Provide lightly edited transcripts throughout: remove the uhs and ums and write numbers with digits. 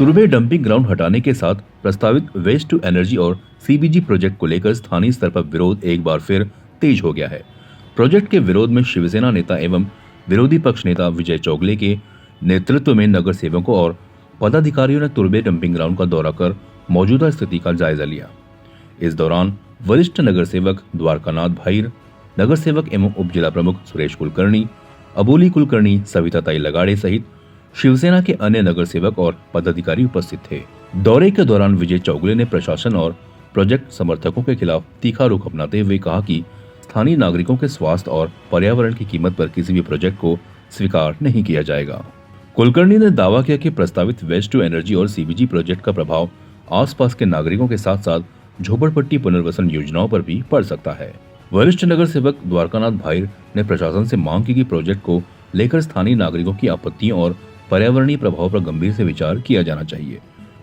तुर्बे dumping ground हटाने के साथ प्रस्तावित वेस्ट टू एनर्जी और सीबीजी प्रोजेक्ट को लेकर स्थानीय स्तर पर विरोध एक बार फिर तेज हो गया है। प्रोजेक्ट के विरोध में शिवसेना नेता एवं विरोधी पक्ष नेता विजय चौगले के नेतृत्व में नगर सेवकों और पदाधिकारियों ने तुर्बे डंपिंग ग्राउंड का दौरा कर मौजूदा स्थिति का जायजा लिया। इस दौरान वरिष्ठ नगर सेवक द्वारकानाथ भाईर, नगर सेवक एवं उप जिला प्रमुख सुरेश कुलकर्णी, अबोली कुलकर्णी, सविता लगाड़े सहित शिवसेना के अन्य नगर सेवक और पदाधिकारी उपस्थित थे। दौरे के दौरान विजय चौगले ने प्रशासन और प्रोजेक्ट समर्थकों के खिलाफ तीखा रुख अपनाते हुए कहा कि स्थानीय नागरिकों के स्वास्थ्य और पर्यावरण की कीमत पर किसी भी प्रोजेक्ट को स्वीकार नहीं किया जाएगा। कुलकर्णी ने दावा किया कि प्रस्तावित वेस्ट टू एनर्जी और सीबीजी प्रोजेक्ट का प्रभाव आसपास के नागरिकों के साथ साथ झोपड़पट्टी पुनर्वसन योजनाओं पर भी पड़ सकता है। वरिष्ठ नगर सेवक द्वारकानाथ भाईर ने प्रशासन से मांग की कि प्रोजेक्ट को लेकर स्थानीय नागरिकों की आपत्तियों और पर्यावरणीय प्रभाव पर गंभीर से विचार किया जाना चाहिए।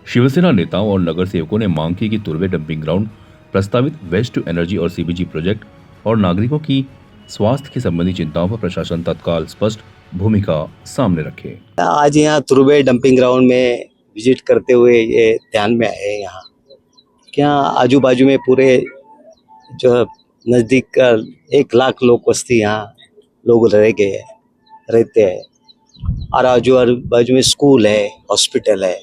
शिवसेना नेताओं और नगर सेवकों ने मांग की कि तुर्बे डंपिंग ग्राउंड, प्रस्तावित वेस्ट टू एनर्जी और सीबीजी प्रोजेक्ट और नागरिकों की स्वास्थ्य की संबंधी चिंताओं पर प्रशासन तत्काल स्पष्ट भूमिका सामने रखे। आज यहाँ तुर्बे डंपिंग ग्राउंड में विजिट करते हुए ये ध्यान में आए यहाँ क्या आजू बाजू में पूरे जो नजदीक 1 लाख लोग वस्ती यहाँ लोग रहते हैं और आजू बाजू में स्कूल है, हॉस्पिटल है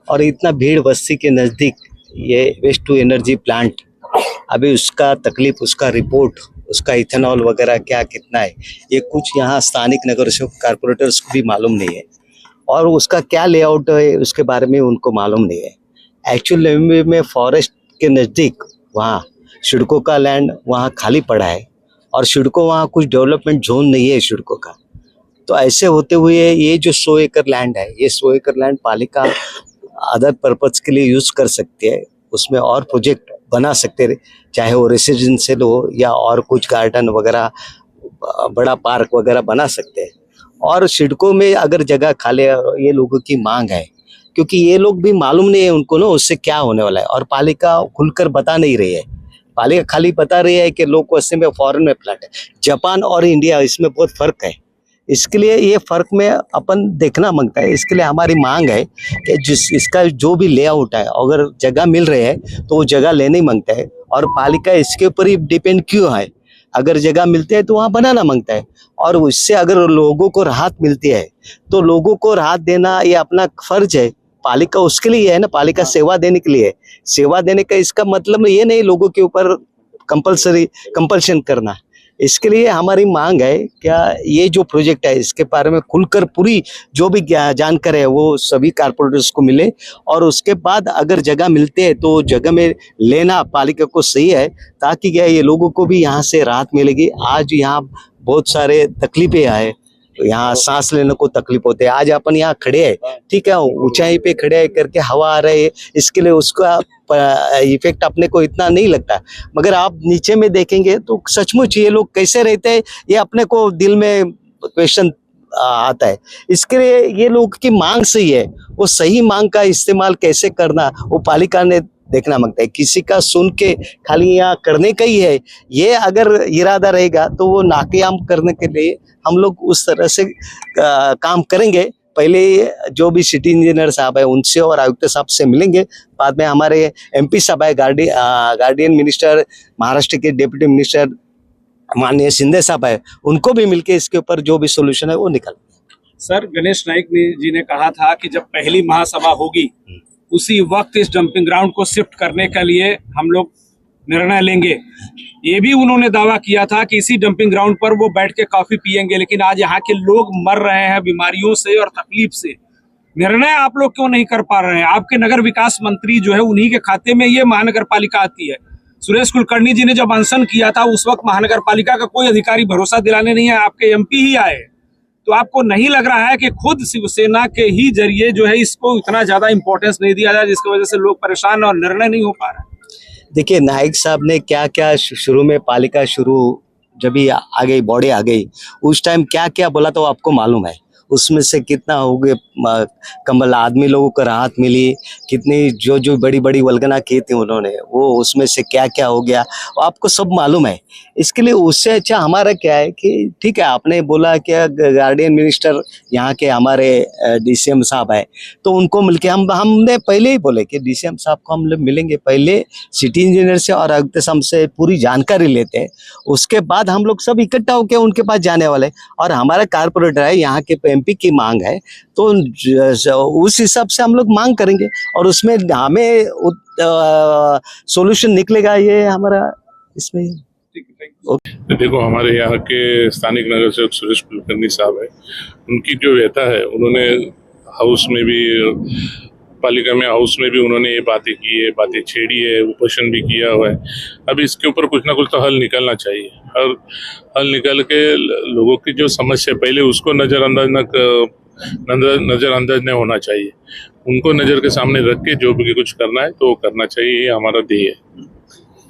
और इतना भीड़ बस्ती के नज़दीक ये वेस्ट टू एनर्जी प्लांट, अभी उसका तकलीफ, उसका रिपोर्ट, उसका इथेनॉल वगैरह क्या कितना है ये कुछ यहाँ स्थानिक नगर सेवक कारपोरेटर्स को भी मालूम नहीं है और उसका क्या लेआउट है उसके बारे में उनको मालूम नहीं है। एक्चुअली में फॉरेस्ट के नज़दीक वहाँ सिडको का लैंड वहाँ खाली पड़ा है और सिडको वहाँ कुछ डेवलपमेंट जोन नहीं है सिडको का। तो ऐसे होते हुए ये जो 100 एकड़ लैंड है, ये 100 एकड़ लैंड पालिका अदर पर्पज के लिए यूज कर सकती है, उसमें और प्रोजेक्ट बना सकते हैं, चाहे वो रेसिडेंशियल हो या और कुछ गार्डन वगैरह, बड़ा पार्क वगैरह बना सकते हैं। और सिडको में अगर जगह खाली है, ये लोगों की मांग है क्योंकि ये लोग भी मालूम नहीं है उनको ना उससे क्या होने वाला है और पालिका खुलकर बता नहीं रही है। पालिका खाली बता रही है कि लोग वैसे में फॉरेन में प्लाट है। जापान और इंडिया इसमें बहुत फर्क है, इसके लिए ये फर्क में अपन देखना मांगता है। इसके लिए हमारी मांग है कि इसका जो भी लेआउट है अगर जगह मिल रही है तो वो जगह लेने मांगता है और पालिका इसके ऊपर ही डिपेंड क्यों है, अगर जगह मिलती है तो वहाँ बनाना मांगता है और उससे अगर लोगों को राहत मिलती है तो लोगों को राहत देना ये अपना फर्ज है। पालिका उसके लिए है ना, पालिका सेवा देने के लिए। सेवा देने का इसका मतलब ये नहीं लोगों के ऊपर कंपल्शन करना। इसके लिए हमारी मांग है क्या ये जो प्रोजेक्ट है इसके बारे में खुलकर पूरी जो भी जानकारी है वो सभी कारपोरेटर्स को मिले और उसके बाद अगर जगह मिलते हैं तो जगह में लेना पालिका को सही है ताकि क्या ये लोगों को भी यहाँ से राहत मिलेगी। आज यहाँ बहुत सारे तकलीफें आए, यहाँ सांस लेने को तकलीफ होते हैं। आज अपन यहाँ खड़े हैं, ठीक है, ऊंचाई पे खड़े करके हवा आ रही है, इसके लिए उसका इफेक्ट अपने को इतना नहीं लगता, मगर आप नीचे में देखेंगे तो सचमुच ये लोग कैसे रहते हैं ये अपने को दिल में क्वेश्चन आता है। इसके लिए ये लोग की मांग सही है, वो सही मांग का इस्तेमाल कैसे करना वो पालिका ने देखना मांगता है। किसी का सुन के खाली यहाँ करने का ही है, ये अगर इरादा रहेगा तो वो नाकाम करने के लिए हम लोग उस तरह से काम करेंगे। पहले जो भी सिटी इंजीनियर साहब है उनसे और आयुक्त साहब से मिलेंगे, बाद में हमारे एमपी साहब है, गार्डियन मिनिस्टर महाराष्ट्र के डिप्टी मिनिस्टर माननीय शिंदे साहब है, उनको भी मिलके इसके ऊपर जो भी सोल्यूशन है वो निकल। सर, गणेश नाइक जी ने कहा था कि जब पहली महासभा होगी उसी वक्त इस डंपिंग ग्राउंड को शिफ्ट करने के लिए हम लोग निर्णय लेंगे। ये भी उन्होंने दावा किया था कि इसी डंपिंग ग्राउंड पर वो बैठ के कॉफी पियेंगे, लेकिन आज यहाँ के लोग मर रहे हैं बीमारियों से और तकलीफ से। निर्णय आप लोग क्यों नहीं कर पा रहे हैं? आपके नगर विकास मंत्री जो है उन्हीं के खाते में ये महानगर पालिका आती है। सुरेश कुलकर्णी जी ने जब अनशन किया था उस वक्त महानगर पालिका का कोई अधिकारी भरोसा दिलाने नहीं है, आपके एमपी ही आए। तो आपको नहीं लग रहा है कि खुद शिवसेना के ही जरिए जो है इसको इतना ज्यादा इंपॉर्टेंस नहीं दिया जाए जिसकी वजह से लोग परेशान और निर्णय नहीं हो पा रहा है? देखिए, नाइक साहब ने क्या क्या शुरू में पालिका शुरू जब भी आ गई, बॉडी आ गई, उस टाइम क्या क्या बोला तो आपको मालूम है। उसमें से कितना हो गए कमल आदमी लोगों को राहत मिली, कितनी जो जो बड़ी बड़ी वल्गना की थी उन्होंने, वो उसमें से क्या क्या हो गया वो आपको सब मालूम है। इसके लिए उससे अच्छा हमारा क्या है कि ठीक है, आपने बोला कि गार्डियन मिनिस्टर यहाँ के हमारे डीसीएम साहब है, तो उनको मिलके हमने पहले ही बोले कि डीसीएम साहब को हम लोग मिलेंगे, पहले सिटी इंजीनियर से और अग्निशम से पूरी जानकारी लेते हैं, उसके बाद हम लोग सब इकट्ठा होकर उनके पास जाने वाले। और हमारा कारपोरेटर है, यहाँ के एमपी की मांग है, तो उस हिसाब से हम लोग मांग करेंगे और उसमें हमें सॉल्यूशन निकलेगा, ये हमारा इसमें। देखो, हमारे यहाँ के स्थानिक नगर सेवक सुरेश कुलकर्णी साहब है, उनकी जो व्यथा है, उन्होंने हाउस में भी, पालिका में हाउस में भी उन्होंने ये बातें की है, बातें छेड़ी है, उपोषण भी किया हुआ है। अब इसके ऊपर कुछ ना कुछ तो हल निकलना चाहिए और हल निकल के लोगों की जो समस्या पहले उसको नज़रअंदाज नहीं होना चाहिए, उनको नज़र के सामने रख के जो भी कुछ करना है तो करना चाहिए, ये हमारा ध्येय है।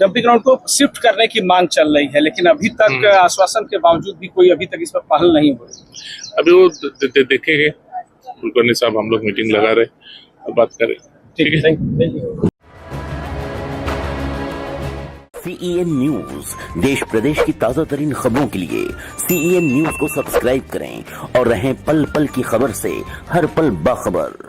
डंपिंग ग्राउंड को शिफ्ट करने की मांग चल रही है, लेकिन अभी तक आश्वासन के बावजूद भी कोई अभी तक इस पर पहल नहीं हुई। अभी वो देखेंगे, कुलकर्णी साहब हम लोग मीटिंग लगा रहे और बात करें। ठीक है, थैंक यू। CEN न्यूज, देश प्रदेश की ताजा तरीन खबरों के लिए CEN न्यूज को सब्सक्राइब करें और रहें पल पल की खबर से हर पल बाखबर।